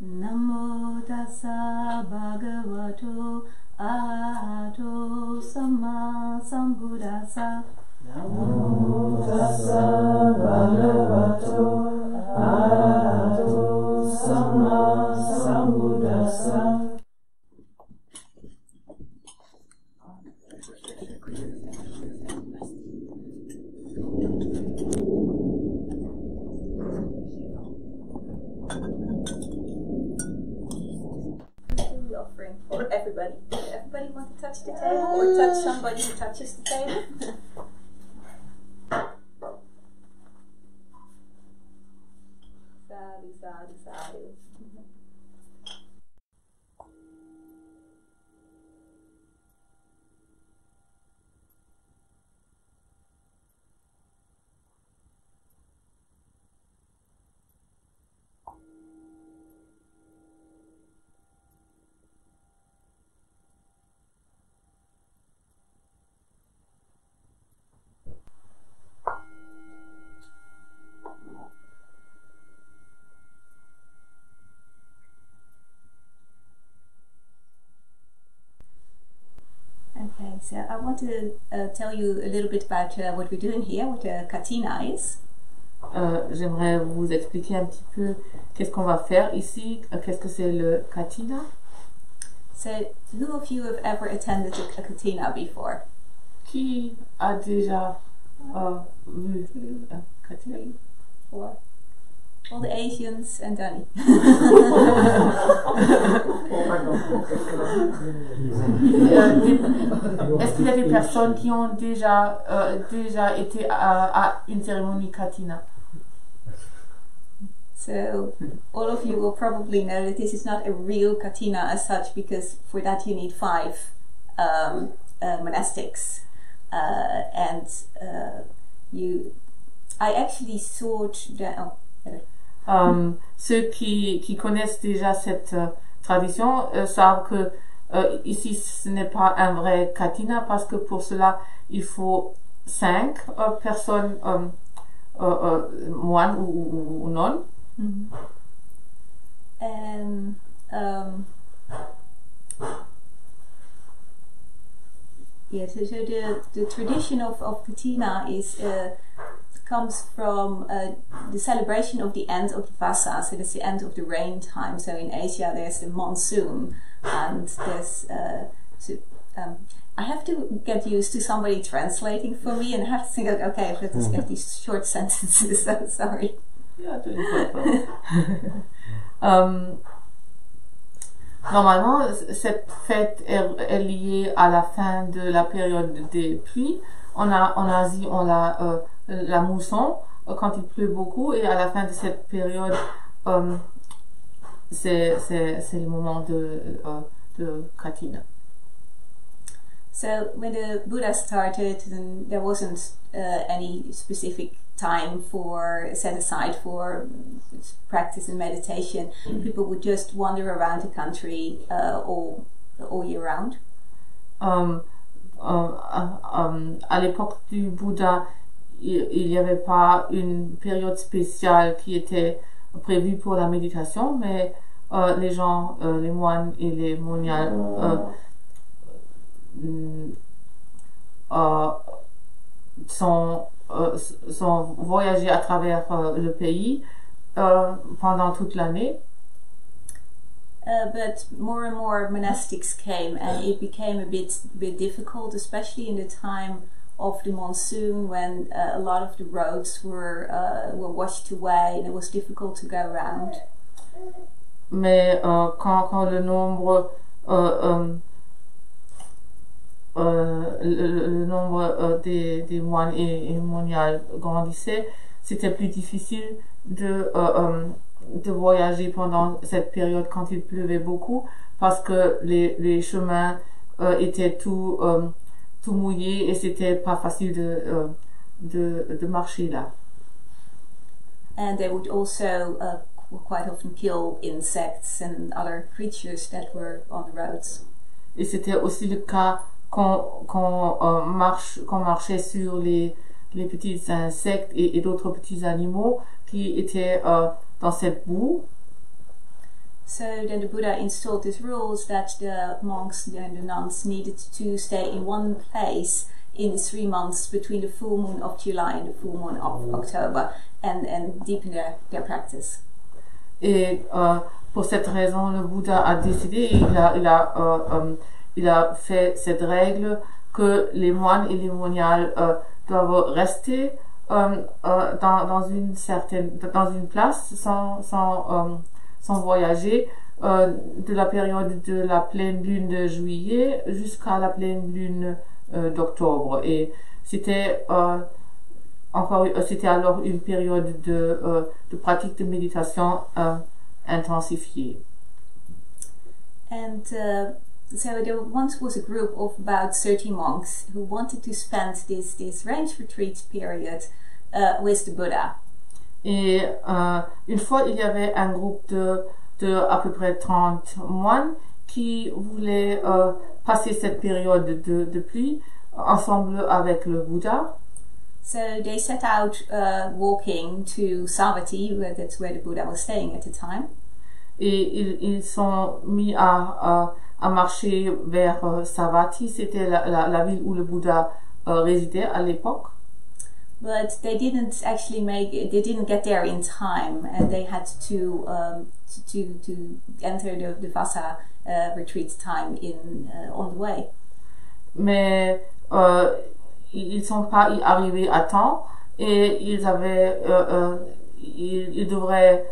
Namo tassa bhagavato arahato samma sambuddhassa. Namo tassa bhagavato arahato samma sambuddhassa. Offering for everybody. Everybody want to touch the table or touch somebody who touches the table? Sadhu, sadhu, sadhu. Okay, so I want to tell you a little bit about what we're doing here, what Kathina is. J'aimerais vous expliquer un petit peu qu'est-ce qu'on va faire ici, qu'est-ce que c'est le Kathina. So, who of you have ever attended a Kathina before? Qui a déjà vu un Kathina? 3, 4. All the Asians and Danny. Est-ce qu'il y a des personnes qui ont déjà été à une cérémonie Kathina? So, all of you will probably know that this is not a real Kathina as such, because for that you need 5 monastics. I actually thought that... Ceux qui connaissent déjà cette tradition savent que ici ce n'est pas un vrai Kathina, parce que pour cela il faut 5 personnes, moines ou nonnes. Mm-hmm. And yes, so the tradition of Kathina comes from the celebration of the end of the Vasa, so that's the end of the rain time. So in Asia there's the monsoon, and there's I have to get used to somebody translating for me, and I have to think, okay, let's get these short sentences. So sorry. Yeah, normalement, cette fête est liée à la fin de la période des pluies. En Asie, on a la mousson quand il pleut beaucoup, et à la fin de cette période, c'est le moment de Kathina. So when the Buddha started, then there wasn't any specific time set aside for practice and meditation. People would just wander around the country all year round. À l'époque du Bouddha, il n'y avait pas une période spéciale qui était prévue pour la méditation, mais les gens, les moines et les moniales sont voyagés à travers le pays pendant toute l'année. But more and more monastics came, and it became a bit difficult, especially in the time of the monsoon, when a lot of the roads were washed away and it was difficult to go around. Mais quand le nombre des moines et moniales grandissait, c'était plus difficile de voyager pendant cette période quand il pleuvait beaucoup, parce que les chemins étaient tout mouillés et c'était pas facile de marcher là. And they would also quite often kill insects and other creatures that were on the roads. Et c'était aussi le cas quand marchait sur les petits insectes et d'autres petits animaux qui étaient dans cette boue. So then the Buddha installed these rules that the monks and the nuns needed to stay in one place in the 3 months between the full moon of July and the full moon of October, and deepen their practice. Et pour cette raison, le Bouddha a décidé, il a fait cette règle que les moines et les moniales doivent rester dans une place sans voyager de la période de la pleine lune de juillet jusqu'à la pleine lune d'octobre. Et c'était alors une période de pratique de méditation intensifiée. And so there once was a group of about 30 monks who wanted to spend this range retreat period with the Buddha. Et une fois, il y avait un groupe de à peu près 30 moines qui voulaient passer cette période de pluie ensemble avec le Bouddha. So they set out walking to Savatthi, that's where the Buddha was staying at the time. Et ils sont mis à marcher vers Savatthi, c'était la ville où le Bouddha résidait à l'époque. But they didn't get there in time, and they had to enter the Vassa retreat time on the way. Mais ils sont pas y arrivés à temps, et ils devraient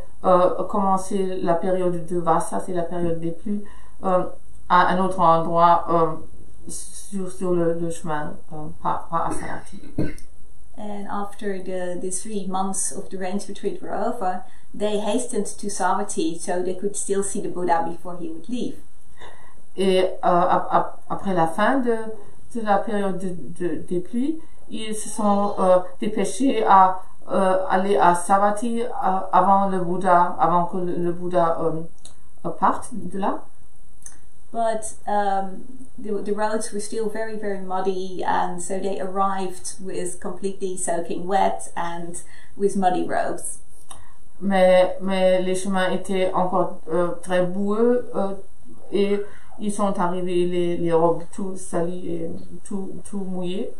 commencer la période de Vassa, c'est la période des pluies, à un autre endroit sur le chemin, pas à Savatthi. And after the 3 months of the range retreat were over, they hastened to Savatthi so they could still see the Buddha before he would leave. Et après la fin de la période des pluies, ils se sont dépêchés à aller à Savatthi avant que le Bouddha parte de là. But the roads were still very, very muddy, and so they arrived with completely soaking wet and with muddy roads. Mais les chemins étaient encore très boueux et ils sont arrivés les robes tout salies et tout mouillées.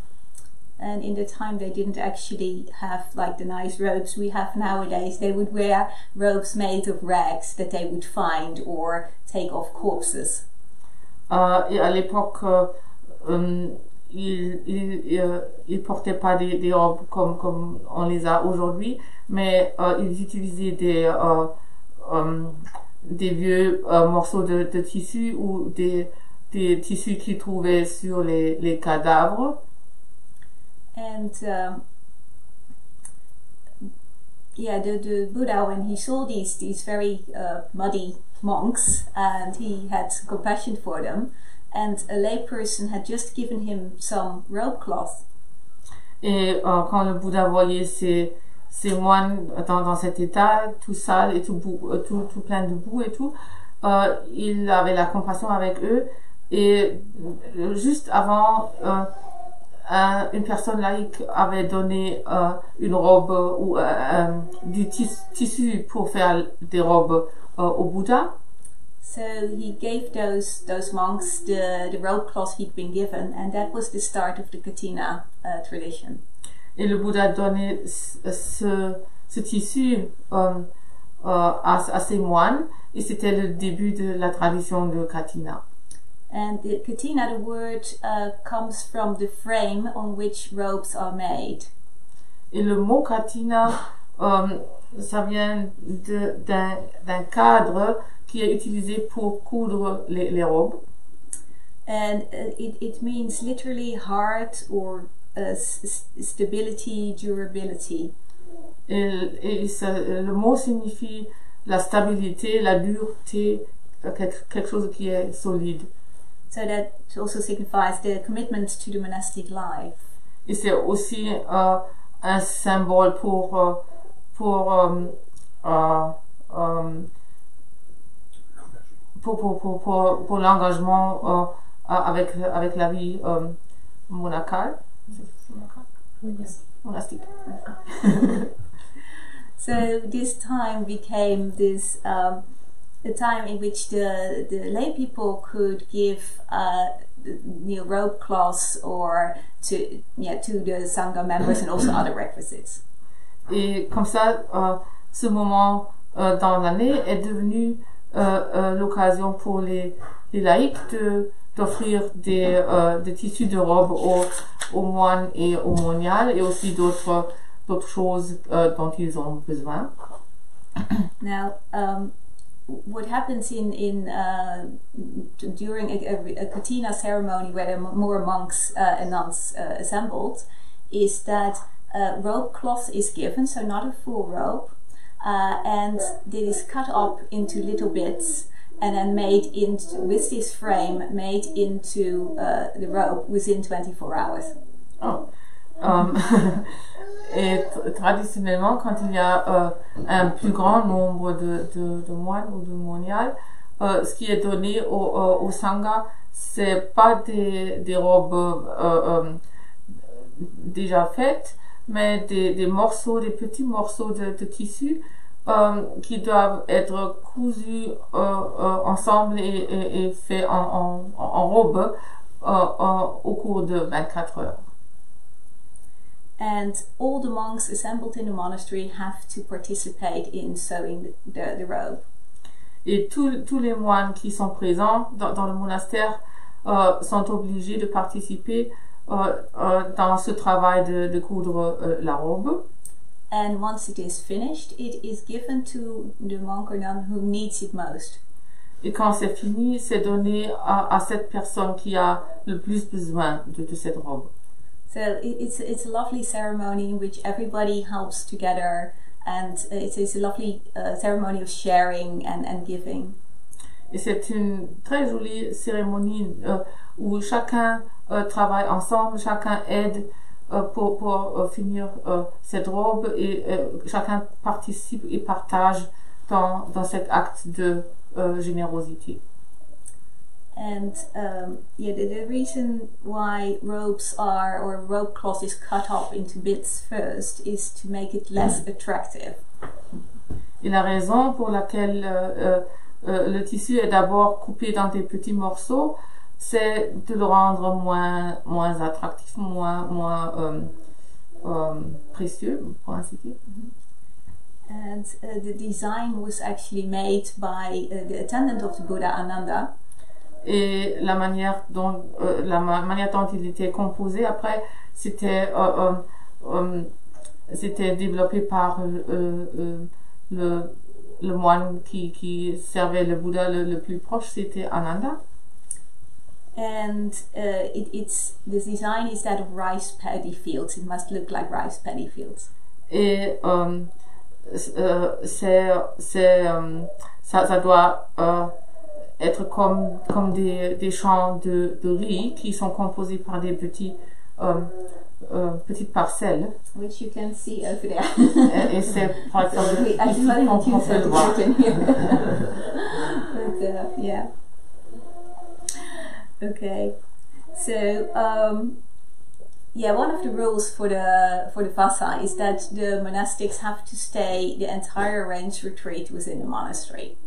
And in the time they didn't actually have like the nice robes we have nowadays. They would wear robes made of rags that they would find or take off corpses. Et à l'époque, ils portaient pas des robes comme on les a aujourd'hui, mais ils utilisaient des vieux morceaux de tissu ou des tissus qu'ils trouvaient sur les cadavres. And the Buddha, when he saw these very muddy monks, and he had compassion for them, and a layperson had just given him some robe cloth. Et quand le Bouddha voyait ces moines dans cet état, tout sale et tout plein de boue et tout, il avait la compassion avec eux, et juste avant, une personne laïque avait donné une robe ou du tissu pour faire des robes au Bouddha. So he gave those monks the robe cloth he'd been given, and that was the start of the Kathina tradition. Et le Bouddha donnait ce tissu à ses moines, et c'était le début de la tradition de Kathina. And the Kathina, the word comes from the frame on which robes are made. Et le mot Kathina, ça vient d'un cadre qui est utilisé pour coudre les robes. And it means literally hard or stability, durability. Et le mot signifie la stabilité, la dureté, quelque chose qui est solide. So that also signifies the commitment to the monastic life. Et c'est aussi un symbole pour l'engagement avec la vie monacale. Monastique. So this time became this a time in which the lay people could give robe cloths or to the Sangha members and also other requisites. Et comme ça, ce moment dans l'année est devenu l'occasion pour les laïcs d'offrir des tissus de robes aux moines et aux moniales et aussi d'autres choses dont ils ont besoin. Now, what happens during a Kathina ceremony where there are more monks and nuns assembled is that robe cloth is given, so not a full robe, and it is cut up into little bits and then with this frame made into the robe within 24 hours. Oh. Et traditionnellement, quand il y a un plus grand nombre de moines ou de moniales, ce qui est donné au Sangha, c'est pas des robes déjà faites, mais des petits morceaux de tissu qui doivent être cousus ensemble et faits en robe au cours de 24 heures. And all the monks assembled in the monastery have to participate in sewing the robe. Et tous les moines qui sont présents dans le monastère sont obligés de participer dans ce travail de coudre la robe. And once it is finished, it is given to the monk or nun who needs it most. Et quand c'est fini, c'est donné à cette personne qui a le plus besoin de cette robe. So it's a lovely ceremony in which everybody helps together, and it's a lovely ceremony of sharing and giving. Et c'est une très jolie cérémonie où chacun travaille ensemble, chacun aide pour finir cette robe et chacun participe et partage dans cet acte de générosité. And the reason why robes or robe cloth is cut up into bits first is to make it less attractive. Et la raison pour laquelle le tissu est d'abord coupé dans des petits morceaux, c'est de le rendre moins attractif, moins précieux, pour ainsi dire. And the design was actually made by the attendant of the Buddha Ananda. Et la manière dont il était composé après, c'était développé par le moine qui servait le Bouddha le plus proche, c'était Ananda. And the design is that of rice paddy fields. It must look like rice paddy fields. Et ça doit être comme des champs de riz qui sont composés par des petites parcelles. Which you can see over there. Et c'est par exemple ici qu'on peut le voir. But, yeah. Okay. So one of the rules for the Vassa is that the monastics have to stay the entire range retreat within the monastery.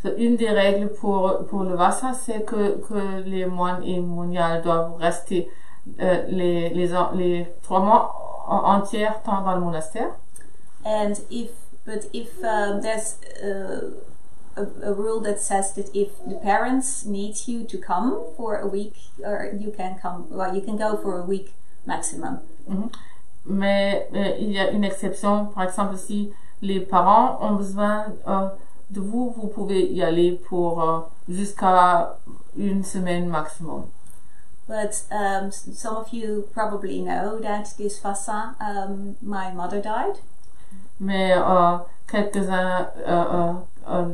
Une des règles pour le Vassa, c'est que les moines et moniales doivent rester les 3 mois entiers dans le monastère. And if there's a rule that says that if the parents need you to come for a week, or you can go for a week maximum. Mm-hmm. Mais il y a une exception, par exemple si les parents ont besoin de vous pouvez y aller pour jusqu'à 1 semaine maximum. But some of you probably know that this Vassa, my mother died. Mais quelques-uns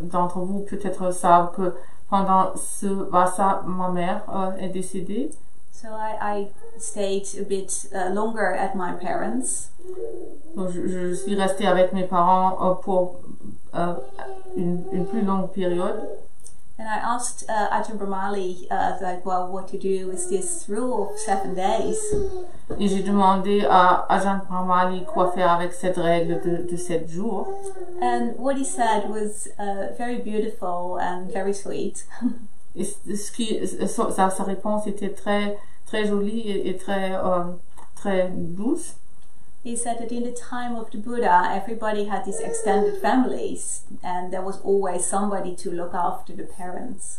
d'entre vous peut-être savent que pendant ce Vassa, ma mère est décédée. So I stayed a bit longer at my parents. Donc je suis restée avec mes parents pour une plus longue période. And I asked Ajahn Brahmali, like, well, what to do with this rule of 7 days. Et j'ai demandé à Ajahn Brahmali quoi faire avec cette règle de 7 jours. And what he said was very beautiful and very sweet. Et sa réponse était très, très jolie et très douce. He said that in the time of the Buddha, everybody had these extended families, and there was always somebody to look after the parents.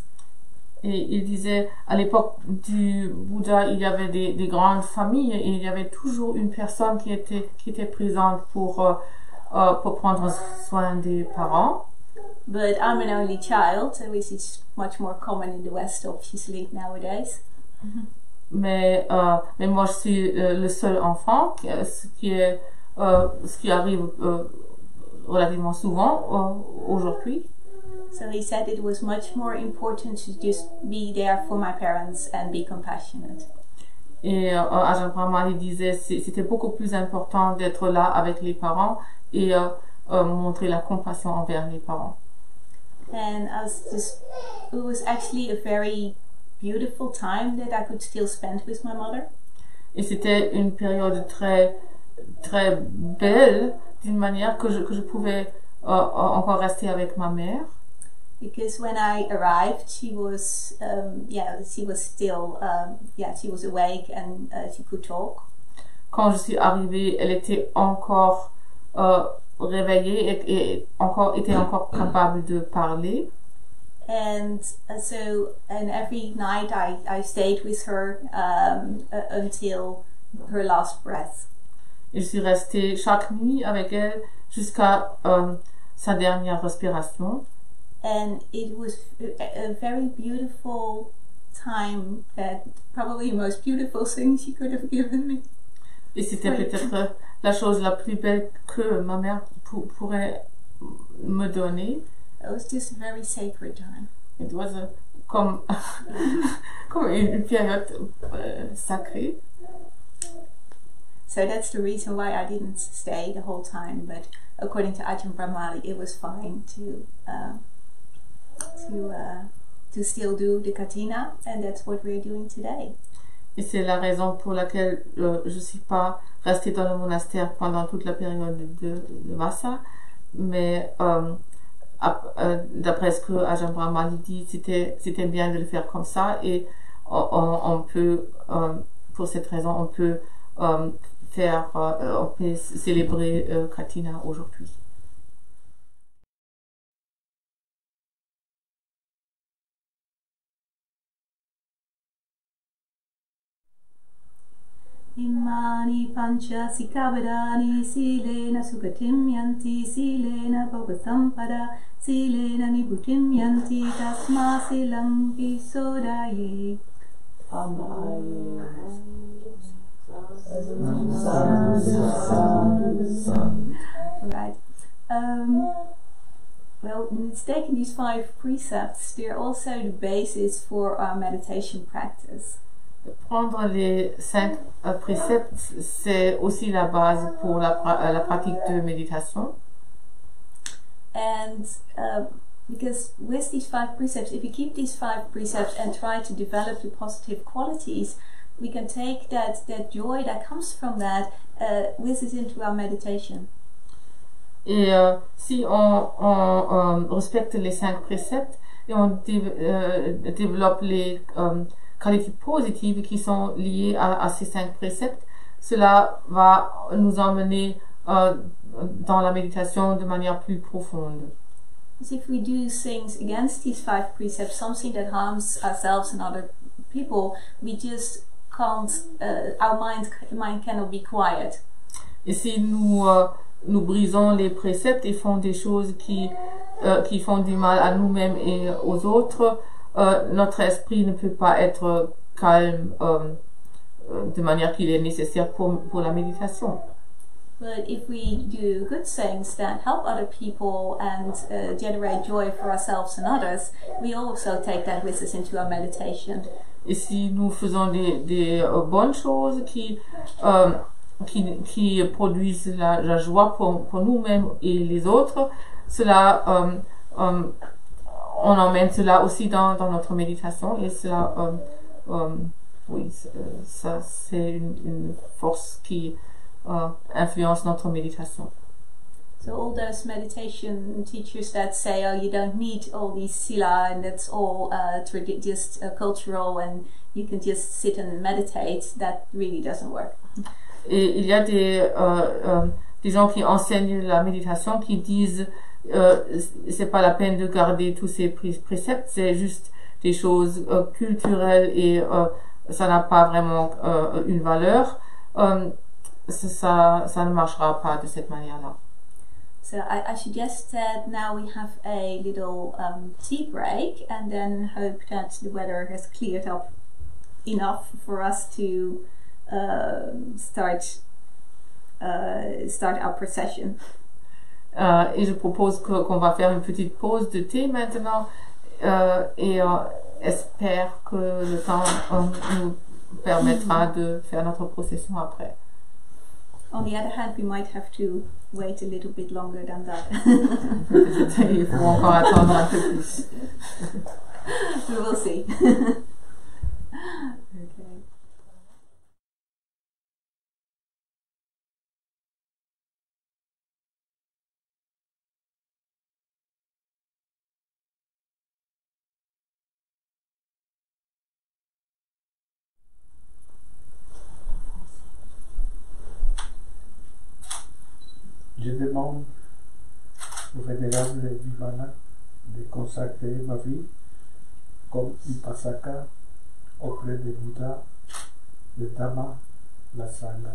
Et il disait, à l'époque du Bouddha, il y avait des grandes familles et il y avait toujours une personne qui était présente pour prendre soin des parents. But I'm an only child, which is much more common in the West, obviously, nowadays. Mais moi je suis le seul enfant, ce qui arrive relativement souvent aujourd'hui. So he said it was much more important to just be there for my parents and be compassionate. Et Ajahn Brahmali disait c'était beaucoup plus important d'être là avec les parents et montrer la compassion envers les parents. And it was actually a very beautiful time that I could still spend with my mother. Et c'était une période très très belle d'une manière que je pouvais encore rester avec ma mère. Because when I arrived, she was still she was awake and she could talk. Quand je suis arrivée, elle était encore réveillée et était encore capable de parler. And every night I stayed with her until her last breath. Et je suis restée chaque nuit avec elle jusqu'à sa dernière respiration. And it was a very beautiful time, probably the most beautiful thing she could have given me. Et c'était peut-être la chose la plus belle que ma mère pourrait me donner. It was just a very sacred time. It was comme une période sacrée. So that's the reason why I didn't stay the whole time. But according to Ajahn Brahmali, it was fine to still do the Kathina, and that's what we're doing today. Et c'est la raison pour laquelle je suis pas restée dans le monastère pendant toute la période de Vassa, mais d'après ce que Ajahn Brahmali dit, c'était bien de le faire comme ça, et on peut, pour cette raison, on peut célébrer Kathina aujourd'hui. Imani pancha sikabadani silena sugatim yanti silena bhavasampada silena nibutim yanti tasma silang visodaye. Right. Well, it's taking these 5 precepts, they're also the basis for our meditation practice. Prendre les 5 préceptes, c'est aussi la base pour la pratique de méditation. And because with these 5 precepts, if we keep these 5 precepts and try to develop the positive qualities, we can take that joy that comes from that with us into our meditation. Et si on respecte les 5 préceptes et on développe les qualités positives qui sont liées à ces 5 préceptes, cela va nous emmener dans la méditation de manière plus profonde. Because if we do things against these 5 precepts, something that harms ourselves and other people, we just can't, our mind cannot be quiet. Et si nous brisons les préceptes et font des choses qui font du mal à nous-mêmes et aux autres, notre esprit ne peut pas être calme de manière qu'il est nécessaire pour la méditation. But if we do good things that help other people and generate joy for ourselves and others, we also take that with us into our meditation. Et si nous faisons des bonnes choses qui produisent la joie pour nous-mêmes et les autres, cela on emmène cela aussi dans notre méditation et cela, oui, ça c'est une force qui influence notre méditation. So all those meditation teachers that say, oh, you don't need all these sila and that's all just cultural and you can just sit and meditate, that really doesn't work. Et il y a des gens qui enseignent la méditation qui disent c'est pas la peine de garder tous ces préceptes, c'est juste des choses culturelles et ça n'a pas vraiment une valeur. Ça ne marchera pas de cette manière-là. So I suggest that now we have a little tea break and then hope that the weather has cleared up enough for us to start our procession. Et je propose qu'on va faire une petite pause de thé maintenant et espère que le temps nous permettra de faire notre procession après. On the other hand, we might have to wait a little bit longer than that. Peut-être il faut encore attendre un peu plus. We will see. Okay. Je demande au vénérable Vimana de consacrer ma vie comme Upasaka auprès de Bouddha, de Dhamma, la Sangha.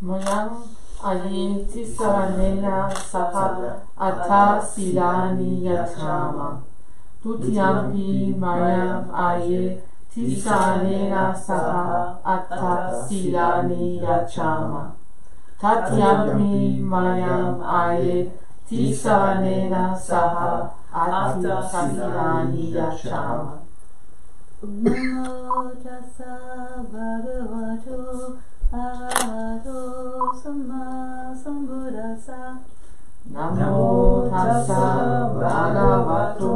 Mayang ayin tisaranena saha ata silani yachama. Tutyampi mayam aye tisaranena saha ata silani yachama. Tatyampi mayam aye tisaranena saha ata silani yachama. Namo tassa bhagavato arahato samma sambuddhassa. Namo tassa bhagavato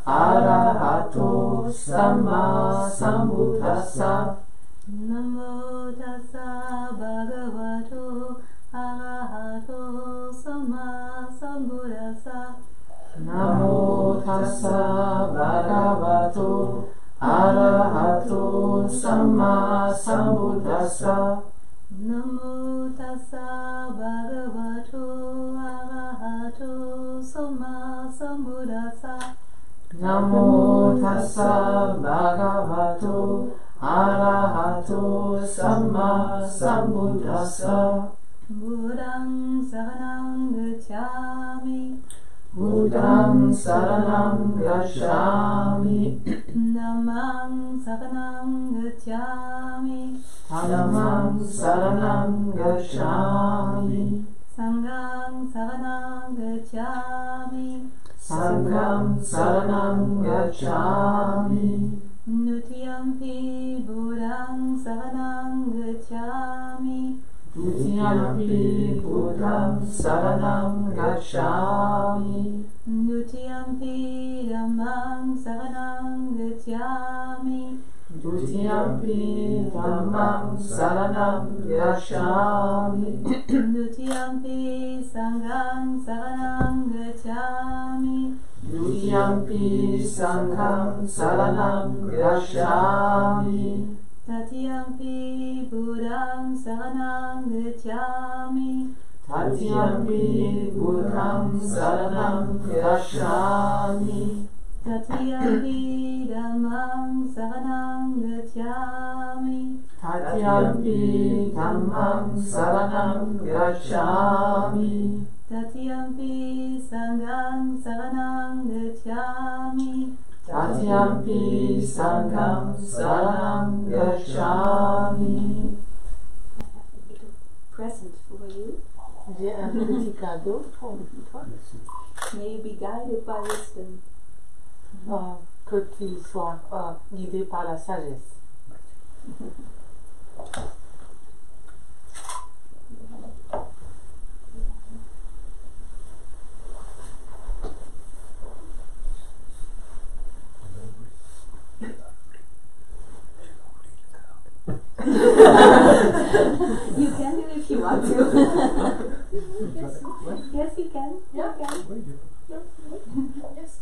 arahato samma sambuddhassa. Namo tassa bhagavato arahato samma sambuddhassa. Namo tassa bhagavato arahato samma sambuddhassa. Namo tassa bhagavato arahato samma sambuddhassa. Namo tassa bhagavato arahato samma sambuddhassa. Buddhaṃ saranam gacchāmi. Buddham saranam gacchami. Dhammang saranam gacchami. Dhammam saranam gacchami. Sangham saranam gacchami. Sangham saranam gacchami. Nutiyampi Buddham saranam gacchami. Dutiyampi Buddham saranam gacchami. Nutiyampi Dhammam saranam gacchami. Dutiyampi Dhammam saranam gacchami. Nutiyampi Sangham saranam gacchami. Dutiyampi Sangham saranam gacchami. Tatiyampi Buddham saranam gacchami. Tatiyampi Buddham saranam gacchami. Tatiyampi Dhammam saranam gacchami. Tatiyampi Dhammam saranam gacchami. Tatiyampi Sangham saranam gacchami. Tatiyampi Sangham saranam gacchami. Present for you. J'ai un petit cadeau pour toi. May you be guided by wisdom. Que tu sois guidé par la sagesse. You can do if you want to. Yes, you can. Yeah. You can. Yes.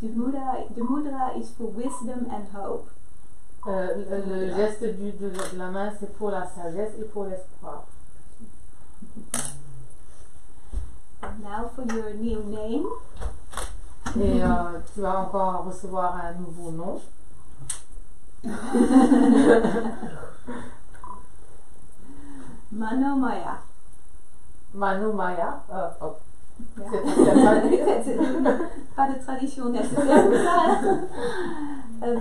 The mudra is for wisdom and hope. Le geste de la main, c'est pour la sagesse et pour l'espoir. And now for your new name. Et tu vas encore recevoir un nouveau nom. Manomaya. Manomaya. Ja. C'est Pas de tradition nécessaire pour ça.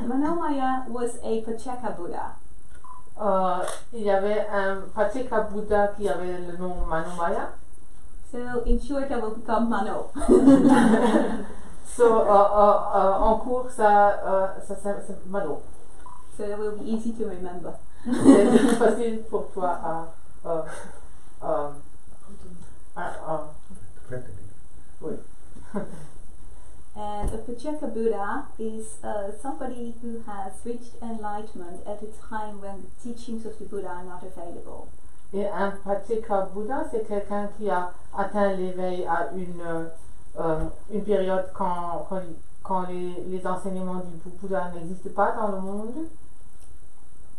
Manomaya was a Pacheka Buddha. Il y avait un Pacheka Buddha qui avait le nom Manomaya. So in short, I will become Mano. So, en cours, c'est Mano. So that will be easy to remember. C'est plus facile pour toi oui. And a Pacheka Buddha is somebody who has reached enlightenment at a time when the teachings of the Buddha are not available. Et un Pacheka Buddha, c'est quelqu'un qui a atteint l'éveil à une période quand les enseignements du Bouddha n'existent pas dans le monde.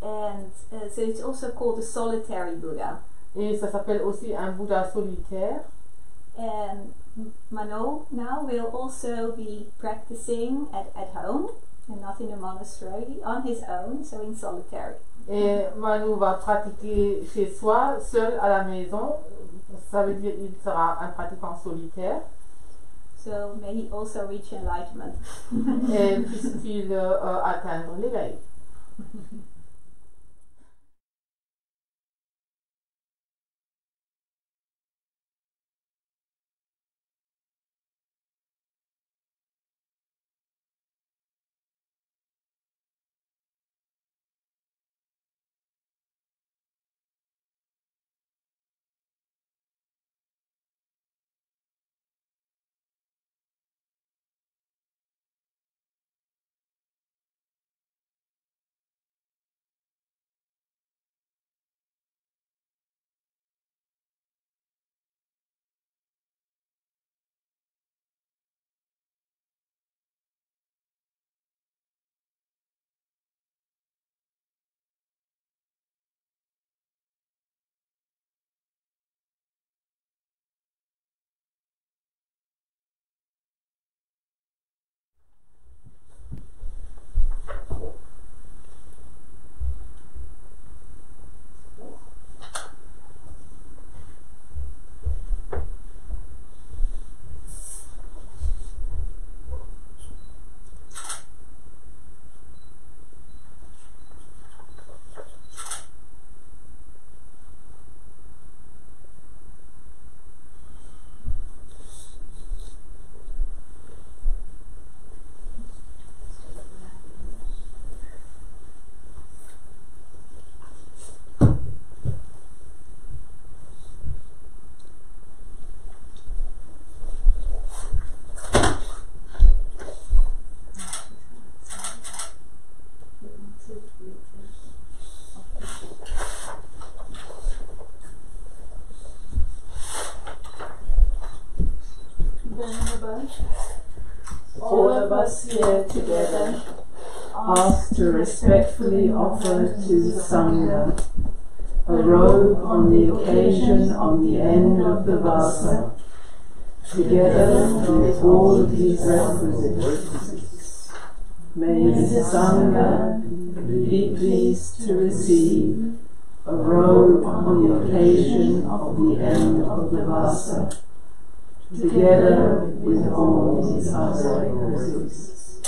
And so it's also called a solitary Buddha. Et ça s'appelle aussi un Bouddha solitaire. And Mano now will also be practicing at home and not in a monastery, on his own, so in solitary. Et Manu va pratiquer chez soi, seul à la maison. Ça veut dire qu'il sera un pratiquant solitaire. So may he also reach enlightenment. Et puisse-t-il atteindre l'éveil. of us here together ask to respectfully offer to the Sangha a robe on the occasion on the end of the Vasa, together with all these requisites. May the Sangha be pleased to receive a robe on the occasion of the end of the Vasa, together with all these other requisites,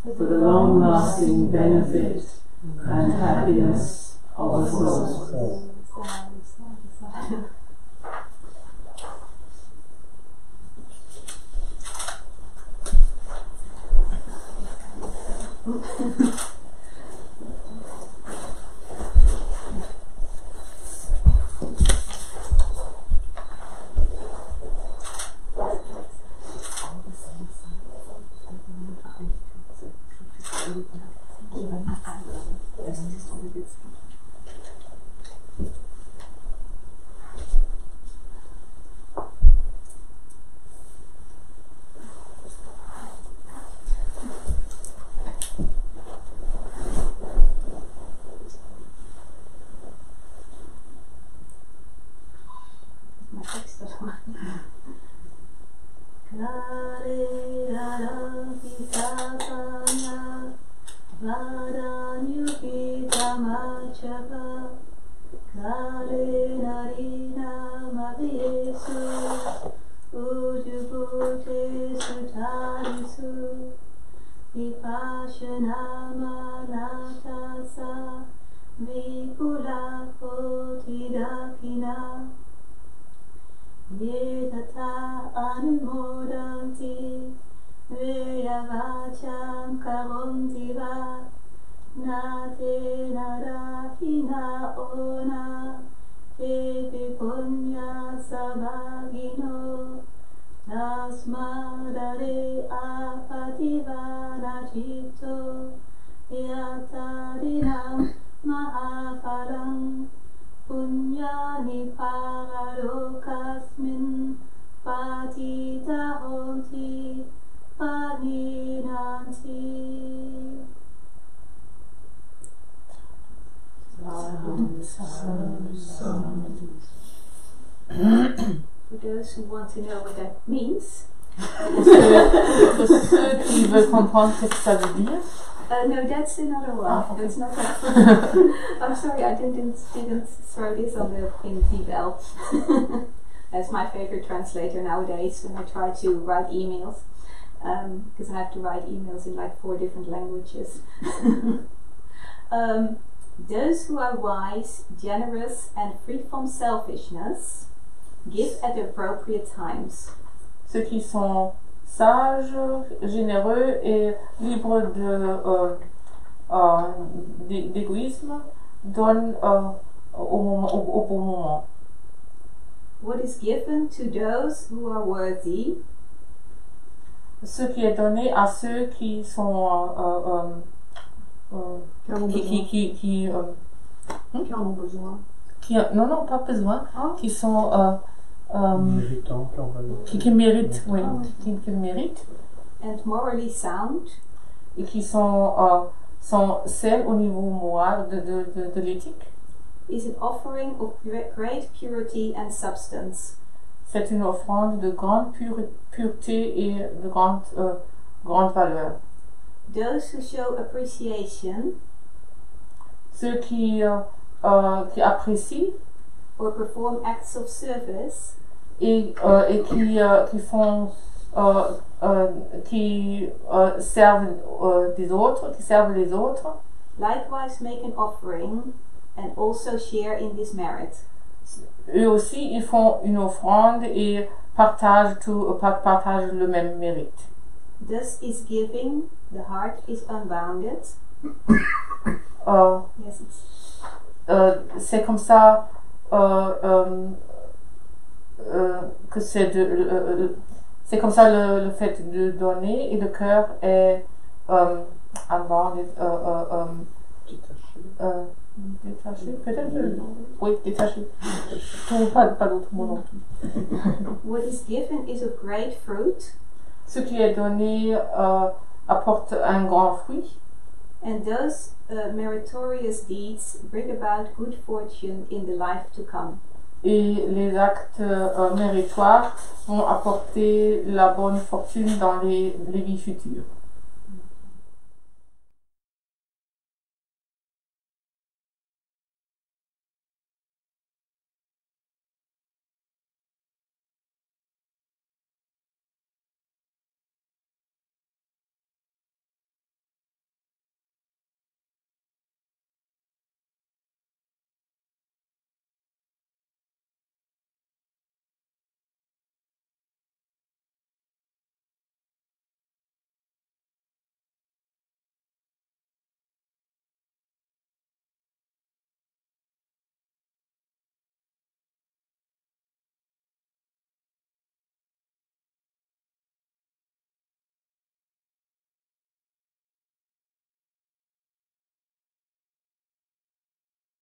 for the long-lasting benefit and happiness of us all. For those who want to know what that means. Pour ceux qui veulent comprendre ce que ça veut dire. No, that's another one. Okay. That's not that. I'm sorry, I didn't throw this on the bell. That's my favorite translator nowadays when I try to write emails, because I have to write emails in like 4 different languages. Those who are wise, generous, and free from selfishness give at the appropriate times. Ceux qui sont sages, généreux et libres d'égoïsme donnent au bon moment. What is given to those who are worthy, Ce qui est donné à ceux qui sont Qui en ont besoin. non, pas besoin, qui sont Méritants, qui méritent, oui, qui méritent and morally sound, et qui sont sains au niveau moral de l'éthique. is an offering of great purity and substance. C'est une offrande de grande pureté et de grande valeur. Those who show appreciation Ceux qui apprécient or perform acts of service et qui font qui servent des autres, qui servent les autres, likewise make an offering and also share in this merit. eux aussi ils font une offrande et partagent le même mérite. Thus is giving, the heart is unbounded. Yes, it's C'est comme ça que c'est comme ça le fait de donner et le cœur est unbounded, détaché, peut-être. Oui, détaché. Pas d'autre mot non plus. what is given is of great fruit. Ce qui est donné apporte un grand fruit. And those meritorious deeds bring about good fortune in the life to come. Et les actes méritoires vont apporter la bonne fortune dans les vies futures.